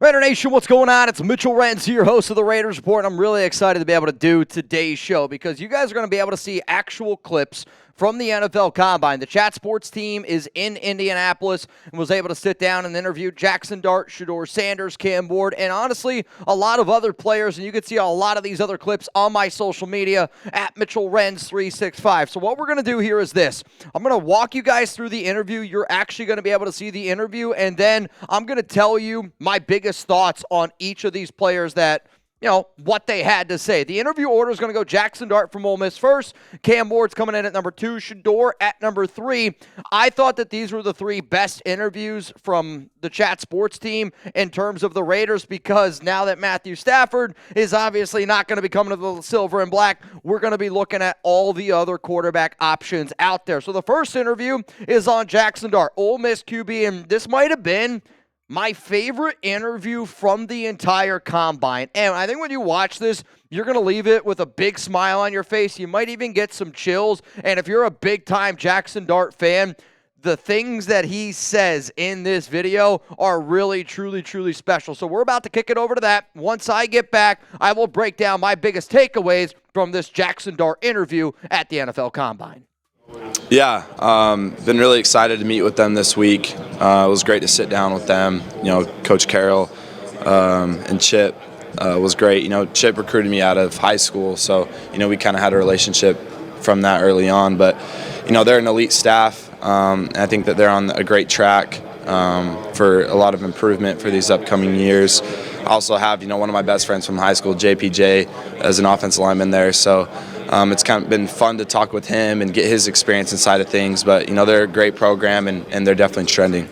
Raider Nation, what's going on? It's Mitchell Renz here, host of the Raiders Report, and I'm really excited to be able to do today's show because you guys are going to be able to see actual clips from the NFL Combine. The Chat Sports team is in Indianapolis and was able to sit down and interview Jaxson Dart, Shedeur Sanders, Ward, and honestly, a lot of other players, and you can see a lot of these other clips on my social media at Mitchell Renz 365. So what we're going to do here is this. I'm going to walk you guys through the interview. You're actually going to be able to see the interview, and then I'm going to tell you my biggest thoughts on each of these players that, what they had to say. The interview order is going to go Jaxson Dart from Ole Miss first. Ward's coming in at number 2. Shedeur at number 3. I thought that these were the 3 best interviews from the Chat Sports team in terms of the Raiders because now that Matthew Stafford is obviously not going to be coming to the silver and black, we're going to be looking at all the other quarterback options out there. So the first interview is on Jaxson Dart, Ole Miss QB, and this might have been my favorite interview from the entire Combine. And I think when you watch this, you're going to leave it with a big smile on your face. You might even get some chills. And if you're a big-time Jaxson Dart fan, the things that he says in this video are really, truly, truly special. So we're about to kick it over to that. Once I get back, I will break down my biggest takeaways from this Jaxson Dart interview at the NFL Combine. Yeah, been really excited to meet with them this week. It was great to sit down with them. Coach Carroll and Chip was great. Chip recruited me out of high school, so we kind of had a relationship from that early on. But they're an elite staff. And I think that they're on a great track for a lot of improvement for these upcoming years. I also have one of my best friends from high school, JPJ, as an offensive lineman there. So it's kind of been fun to talk with him and get his experience inside of things. But, they're a great program, and they're definitely trending.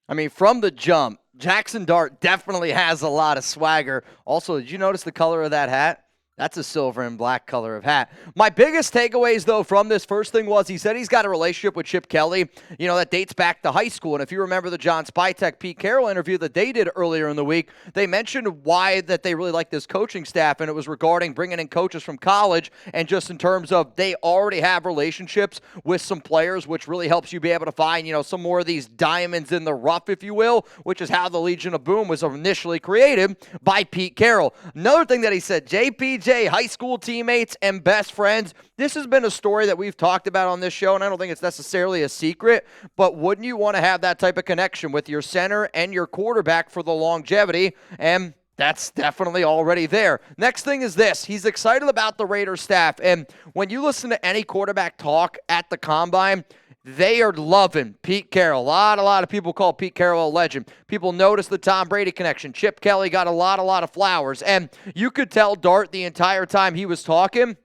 I mean, from the jump, Jaxson Dart definitely has a lot of swagger. Also, did you notice the color of that hat? That's a silver and black color of hat. My biggest takeaways, though, from this first thing was he said he's got a relationship with Chip Kelly, that dates back to high school. And if you remember the John Spytek, Pete Carroll interview that they did earlier in the week, they mentioned why that they really like this coaching staff, and it was regarding bringing in coaches from college and just in terms of they already have relationships with some players, which really helps you be able to find, some more of these diamonds in the rough, if you will, which is how the Legion of Boom was initially created by Pete Carroll. Another thing that he said, JPJ, high school teammates and best friends. This has been a story that we've talked about on this show, and I don't think it's necessarily a secret, but wouldn't you want to have that type of connection with your center and your quarterback for the longevity? And that's definitely already there. Next thing is this. He's excited about the Raiders staff, and when you listen to any quarterback talk at the Combine, they are loving Pete Carroll. A lot of people call Pete Carroll a legend. People notice the Tom Brady connection. Chip Kelly got a lot of flowers. And you could tell Dart the entire time he was talking,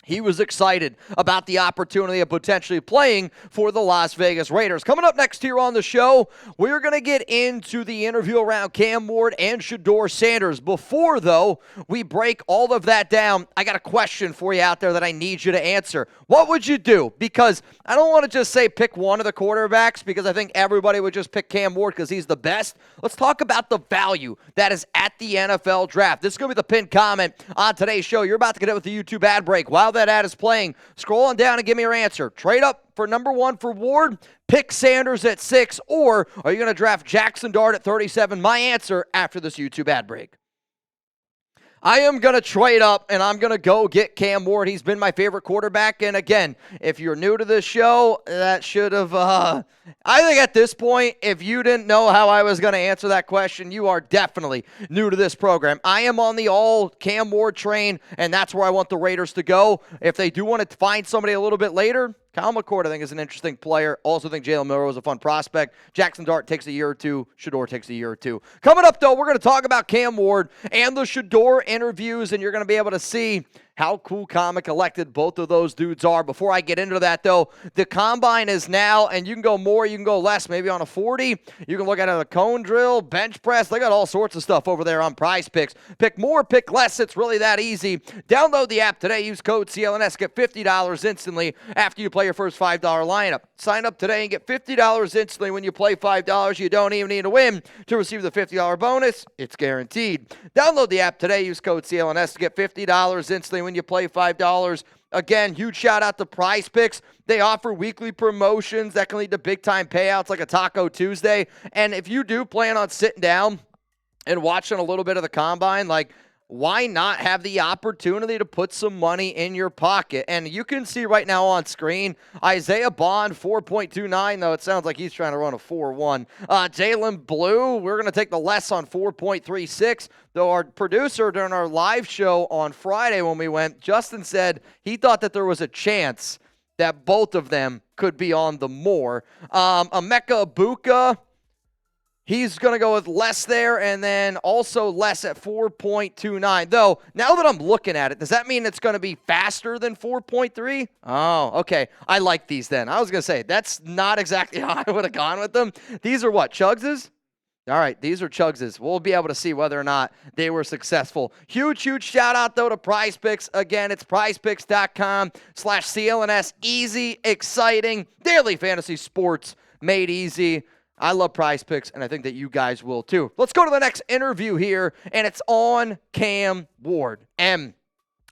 he was excited about the opportunity of potentially playing for the Las Vegas Raiders. Coming up next here on the show, we're going to get into the interview around Ward and Shedeur Sanders. Before, though, we break all of that down, I got a question for you out there that I need you to answer. What would you do? Because I don't want to just say pick one of the quarterbacks because I think everybody would just pick Ward because he's the best. Let's talk about the value that is at the NFL draft. This is going to be the pinned comment on today's show. You're about to get it with the YouTube ad break. While that ad is playing, scroll on down and give me your answer. Trade up for number 1 for Ward, pick Sanders at 6, or are you going to draft Jaxson Dart at 37? My answer after this YouTube ad break. I am going to trade up, and I'm going to go get Ward. He's been my favorite quarterback. And again, if you're new to this show, that should have, I think at this point, if you didn't know how I was going to answer that question, you are definitely new to this program. I am on the all Ward train, and that's where I want the Raiders to go. If they do want to find somebody a little bit later, Kyle McCord, I think, is an interesting player. Also think Jalen Milroe is a fun prospect. Jaxson Dart takes a year or two. Shedeur takes a year or two. Coming up, though, we're going to talk about Ward and the Shedeur interviews, and you're going to be able to see how cool comic elected both of those dudes are. Before I get into that, though, the Combine is now, and you can go more, you can go less, maybe on a 40. You can look at a cone drill, bench press. They got all sorts of stuff over there on PrizePicks. Pick more, pick less. It's really that easy. Download the app today. Use code CLNS. Get $50 instantly after you play your first $5 lineup. Sign up today and get $50 instantly when you play $5. You don't even need to win to receive the $50 bonus. It's guaranteed. Download the app today. Use code CLNS to get $50 instantly when you play $5. Again, huge shout out to PrizePicks. They offer weekly promotions that can lead to big time payouts like a Taco Tuesday. And if you do plan on sitting down and watching a little bit of the combine, like, why not have the opportunity to put some money in your pocket? And you can see right now on screen, Isaiah Bond, 4.29, though it sounds like he's trying to run a 4.1. Jalen Blue, we're going to take the less on 4.36, though our producer during our live show on Friday when we went, Justin said he thought that there was a chance that both of them could be on the more. Emeka Ibuka, he's going to go with less there, and then also less at 4.29. Though, now that I'm looking at it, does that mean it's going to be faster than 4.3? Oh, okay. I like these then. I was going to say, that's not exactly how I would have gone with them. These are what, Chugses? All right, these are Chugses. We'll be able to see whether or not they were successful. Huge shout out, though, to PrizePicks. Again, it's prizepicks.com/CLNS. Easy, exciting, daily fantasy sports made easy. I love PrizePicks, and I think that you guys will too. Let's go to the next interview here, and it's on Cam Ward. I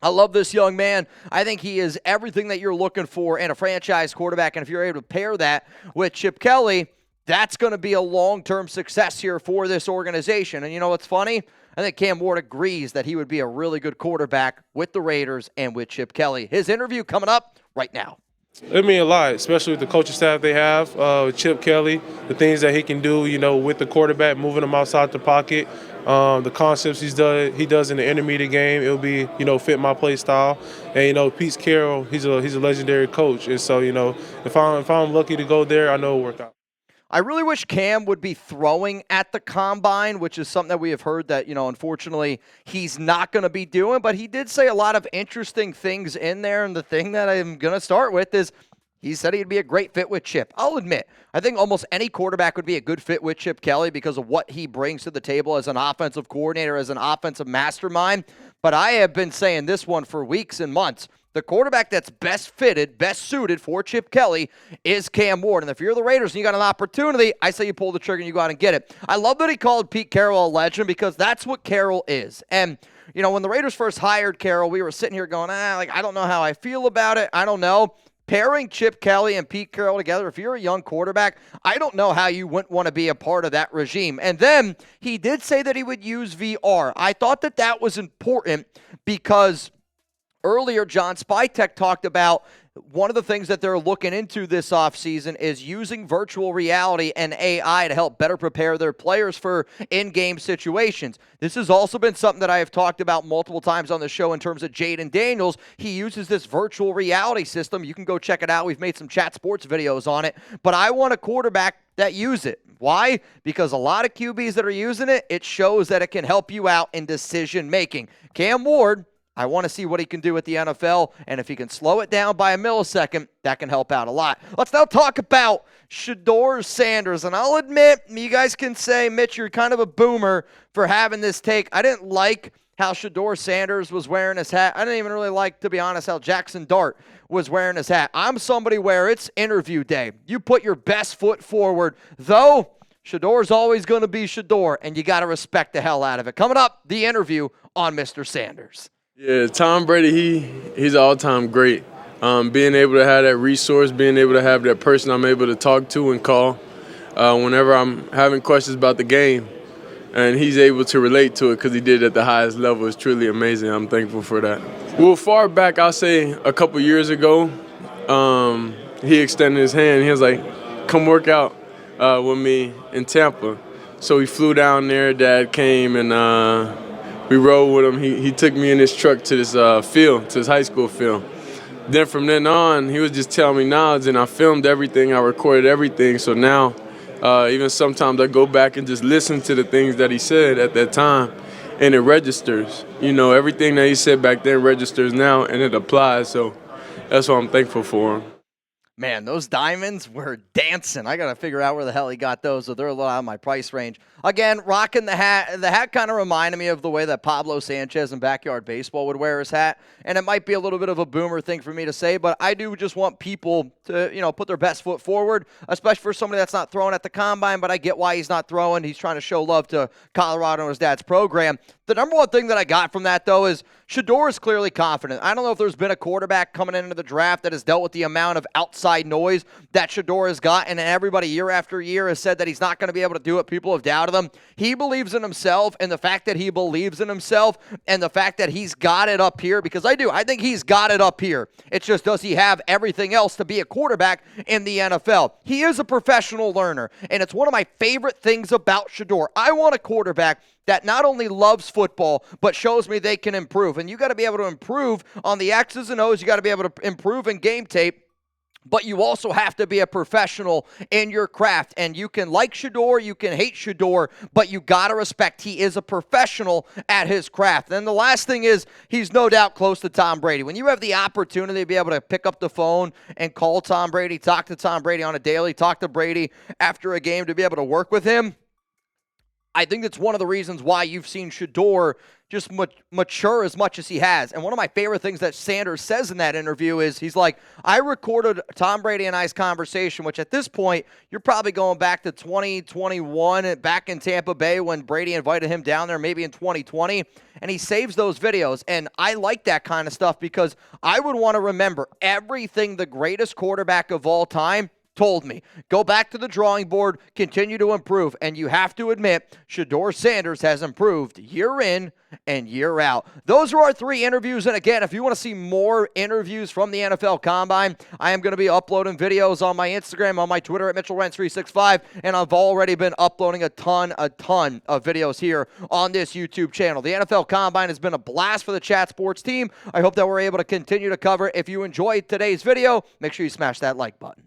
love this young man. I think he is everything that you're looking for in a franchise quarterback, and if you're able to pair that with Chip Kelly, that's going to be a long-term success here for this organization. And you know what's funny? I think Cam Ward agrees that he would be a really good quarterback with the Raiders and with Chip Kelly. His interview coming up right now. It means a lot, especially with the coaching staff they have, Chip Kelly, the things that he can do, with the quarterback, moving him outside the pocket, the concepts he does in the intermediate game. It'll be, fit my play style. And, Pete Carroll, he's a legendary coach. And so, if I'm lucky to go there, I know it'll work out. I really wish Cam would be throwing at the combine, which is something that we have heard that, unfortunately he's not going to be doing. But he did say a lot of interesting things in there. And the thing that I'm going to start with is he said he'd be a great fit with Chip. I'll admit, I think almost any quarterback would be a good fit with Chip Kelly because of what he brings to the table as an offensive coordinator, as an offensive mastermind. But I have been saying this one for weeks and months. The quarterback that's best fitted, best suited for Chip Kelly is Cam Ward. And if you're the Raiders and you got an opportunity, I say you pull the trigger and you go out and get it. I love that he called Pete Carroll a legend because that's what Carroll is. And, when the Raiders first hired Carroll, we were sitting here going, I don't know how I feel about it. I don't know. Pairing Chip Kelly and Pete Carroll together, if you're a young quarterback, I don't know how you wouldn't want to be a part of that regime. And then he did say that he would use VR. I thought that that was important because earlier, John Spytek talked about one of the things that they're looking into this offseason is using virtual reality and AI to help better prepare their players for in-game situations. This has also been something that I have talked about multiple times on the show in terms of Jaden Daniels. He uses this virtual reality system. You can go check it out. We've made some Chat Sports videos on it. But I want a quarterback that use it. Why? Because a lot of QBs that are using it, it shows that it can help you out in decision-making. Cam Ward, I want to see what he can do with the NFL, and if he can slow it down by a millisecond, that can help out a lot. Let's now talk about Shedeur Sanders, and I'll admit, you guys can say, Mitch, you're kind of a boomer for having this take. I didn't like how Shedeur Sanders was wearing his hat. I didn't even really like, to be honest, how Jaxson Dart was wearing his hat. I'm somebody where it's interview day. You put your best foot forward, though Shedeur's always going to be Shedeur, and you got to respect the hell out of it. Coming up, the interview on Mr. Sanders. Yeah, Tom Brady, he's an all-time great. Being able to have that resource, being able to have that person I'm able to talk to and call whenever I'm having questions about the game, and he's able to relate to it because he did it at the highest level is truly amazing. I'm thankful for that. Well, far back, I'll say a couple years ago, he extended his hand. He was like, come work out with me in Tampa. So we flew down there. Dad came and we rode with him. He took me in his truck to this field, to his high school field. Then from then on, he was just telling me knowledge, and I filmed everything. I recorded everything. So now, even sometimes I go back and just listen to the things that he said at that time, and it registers. Everything that he said back then registers now, and it applies. So that's why I'm thankful for him. Man, those diamonds were dancing. I got to figure out where the hell he got those, so they're a little out of my price range. Again, rocking the hat. The hat kind of reminded me of the way that Pablo Sanchez in Backyard Baseball would wear his hat. And it might be a little bit of a boomer thing for me to say, but I do just want people to, put their best foot forward, especially for somebody that's not throwing at the combine, but I get why he's not throwing. He's trying to show love to Colorado and his dad's program. The number one thing that I got from that, though, is Shedeur is clearly confident. I don't know if there's been a quarterback coming into the draft that has dealt with the amount of outside noise that Shedeur has got, and everybody year after year has said that he's not going to be able to do it. People have doubted him. He believes in himself, and the fact that he believes in himself and the fact that he's got it up here, because I think he's got it up here. It's just, does he have everything else to be a quarterback in the NFL? He is a professional learner, and it's one of my favorite things about Shedeur. I want a quarterback that not only loves football, but shows me they can improve. And you got to be able to improve on the X's and O's. You got to be able to improve in game tape. But you also have to be a professional in your craft. And you can like Shedeur, you can hate Shedeur, but you got to respect he is a professional at his craft. And the last thing is, he's no doubt close to Tom Brady. When you have the opportunity to be able to pick up the phone and call Tom Brady, talk to Tom Brady on a daily, talk to Brady after a game, to be able to work with him, I think that's one of the reasons why you've seen Shedeur just mature as much as he has. And one of my favorite things that Sanders says in that interview is, he's like, I recorded Tom Brady and I's conversation, which at this point, you're probably going back to 2021, back in Tampa Bay when Brady invited him down there, maybe in 2020, and he saves those videos. And I like that kind of stuff because I would want to remember everything the greatest quarterback of all time told me. Go back to the drawing board, continue to improve. And you have to admit, Shedeur Sanders has improved year in and year out. Those are our 3 interviews. And again, if you want to see more interviews from the NFL Combine, I am going to be uploading videos on my Instagram, on my Twitter at Mitchell Renz 365. And I've already been uploading a ton of videos here on this YouTube channel. The NFL Combine has been a blast for the Chat Sports team. I hope that we're able to continue to cover it. If you enjoyed today's video, make sure you smash that like button.